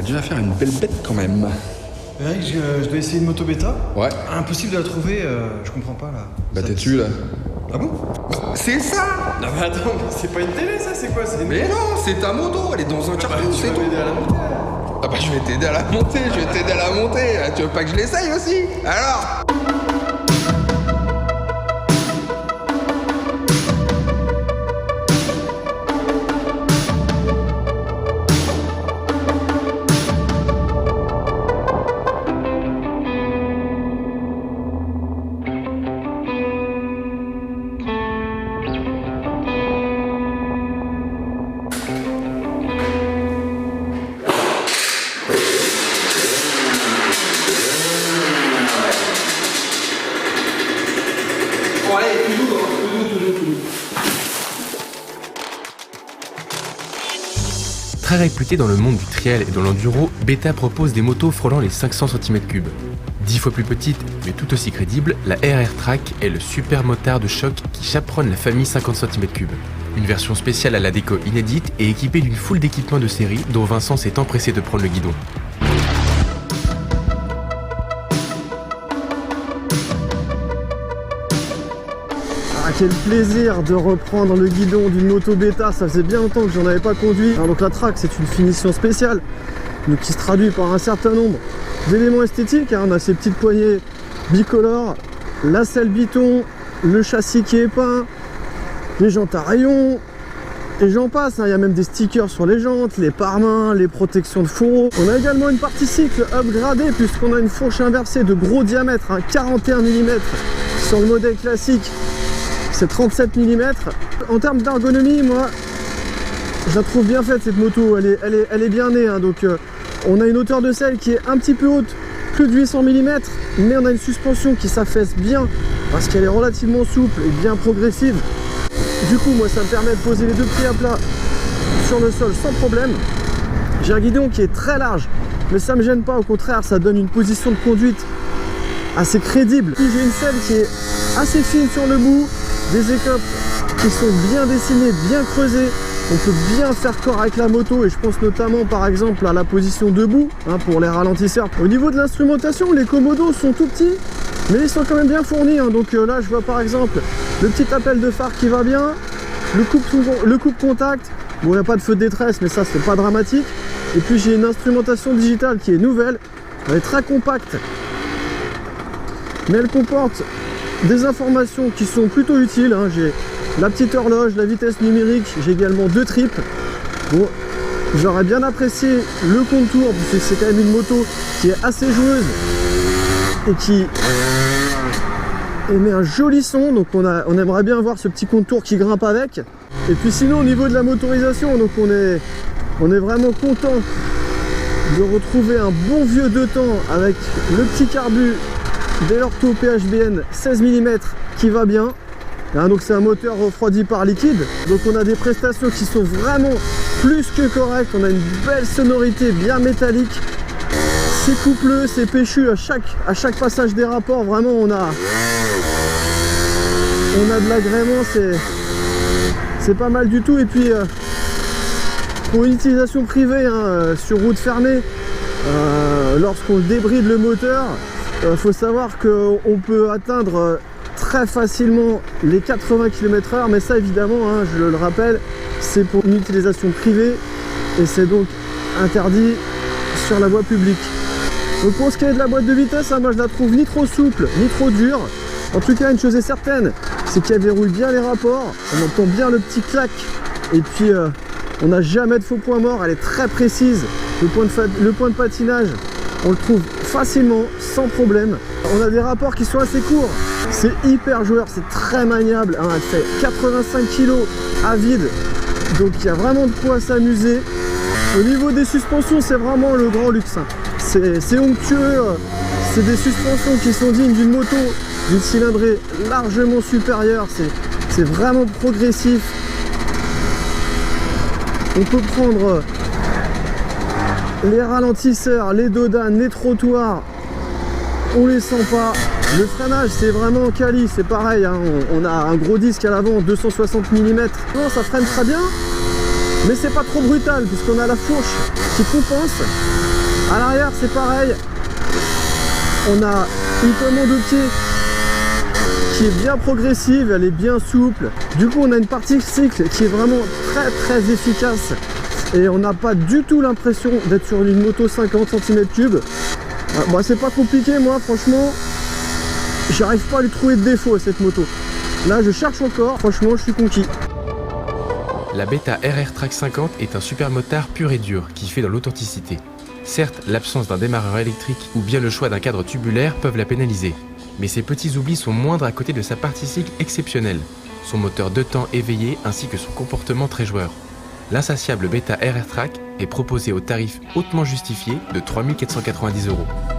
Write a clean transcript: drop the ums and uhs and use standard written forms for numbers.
dû la faire une belle bête quand même. Eric, je dois essayer une moto bêta. Ouais. Impossible de la trouver, je comprends pas là. Bah t'es dessus là. Ah bon? C'est ça! Non mais attends, mais c'est pas une télé ça, c'est quoi? Mais non, c'est ta moto, elle est dans un carton, tu c'est vas tout. m'aider à la monter. Ah bah je vais t'aider à la monter, Tu veux pas que je l'essaye aussi? Alors? Très réputé dans le monde du trial et de l'enduro, Beta propose des motos frôlant les 500 cm3. 10 fois plus petite, mais tout aussi crédible, la RR Track est le super motard de choc qui chaperonne la famille 50 cm3. Une version spéciale à la déco inédite et équipée d'une foule d'équipements de série dont Vincent s'est empressé de prendre le guidon. Ah, quel plaisir de reprendre le guidon d'une moto bêta, ça faisait bien longtemps que j'en avais pas conduit. Alors donc la Track, c'est une finition spéciale, donc qui se traduit par un certain nombre d'éléments esthétiques. On a ces petites poignées bicolores, la selle biton, le châssis qui est peint, les jantes à rayons, et j'en passe. Il y a même des stickers sur les jantes, les pare-mains, les protections de fourreau. On a également une partie cycle upgradée puisqu'on a une fourche inversée de gros diamètre, 41 mm sur le modèle classique. C'est 37 mm. En termes d'ergonomie, moi, je la trouve bien faite cette moto. Elle est bien née. Donc, on a une hauteur de selle qui est un petit peu haute, plus de 800 mm, mais on a une suspension qui s'affaisse bien parce qu'elle est relativement souple et bien progressive. Du coup, moi, ça me permet de poser les deux pieds à plat sur le sol sans problème. J'ai un guidon qui est très large, mais ça me gêne pas. Au contraire, ça donne une position de conduite assez crédible. Puis j'ai une selle qui est assez fine sur le bout. Des écopes qui sont bien dessinées, bien creusées. On peut bien faire corps avec la moto et je pense notamment par exemple à la position debout pour les ralentisseurs. Au niveau de l'instrumentation, les commodos sont tout petits mais ils sont quand même bien fournis. Donc là je vois par exemple le petit appel de phare qui va bien, le coupe contact. Bon, il n'y a pas de feu de détresse mais ça c'est pas dramatique. Et puis j'ai une instrumentation digitale qui est nouvelle, elle est très compacte mais elle comporte des informations qui sont plutôt utiles. J'ai la petite horloge, la vitesse numérique, j'ai également 2 trips. Bon, j'aurais bien apprécié le contour puisque c'est quand même une moto qui est assez joueuse et qui émet un joli son. Donc on aimerait bien voir ce petit contour qui grimpe avec. Et puis sinon au niveau de la motorisation, donc on est vraiment content de retrouver un bon vieux 2 temps avec le petit carbu Dell'Orto PHBN 16 mm qui va bien. Donc c'est un moteur refroidi par liquide. Donc on a des prestations qui sont vraiment plus que correctes. On a une belle sonorité bien métallique. C'est coupleux, c'est péchu à chaque passage des rapports. Vraiment on a de l'agrément, c'est pas mal du tout. Et puis pour une utilisation privée sur route fermée, lorsqu'on débride le moteur, faut savoir qu'on peut atteindre très facilement les 80 km/h, mais ça évidemment, je le rappelle, c'est pour une utilisation privée et c'est donc interdit sur la voie publique. Donc pour ce qui est de la boîte de vitesse, moi je la trouve ni trop souple ni trop dure. En tout cas, une chose est certaine, c'est qu'elle verrouille bien les rapports, on entend bien le petit clac et puis on n'a jamais de faux point mort, elle est très précise. Le point de patinage, on le trouve facilement, sans problème. On a des rapports qui sont assez courts. C'est hyper joueur, c'est très maniable. Elle fait 85 kg à vide. Donc il y a vraiment de quoi s'amuser. Au niveau des suspensions, c'est vraiment le grand luxe. C'est onctueux. C'est des suspensions qui sont dignes d'une moto d'une cylindrée largement supérieure. C'est vraiment progressif. On peut prendre les ralentisseurs, les dodanes, les trottoirs, on les sent pas. Le freinage c'est vraiment quali, c'est pareil, on a un gros disque à l'avant, 260 mm. Non, ça freine très bien, mais c'est pas trop brutal puisqu'on a la fourche qui compense. À l'arrière, c'est pareil. On a une commande au pied qui est bien progressive, elle est bien souple. Du coup, on a une partie cycle qui est vraiment très efficace. Et on n'a pas du tout l'impression d'être sur une moto 50 cm3. Bon, c'est pas compliqué, moi, franchement. J'arrive pas à lui trouver de défaut à cette moto. Là, je cherche encore. Franchement, je suis conquis. La Beta RR Track 50 est un super motard pur et dur qui fait dans l'authenticité. Certes, l'absence d'un démarreur électrique ou bien le choix d'un cadre tubulaire peuvent la pénaliser. Mais ses petits oublis sont moindres à côté de sa partie cycle exceptionnelle, son moteur 2 temps éveillé ainsi que son comportement très joueur. L'insatiable Beta RR Track est proposé au tarif hautement justifié de 3 490 €.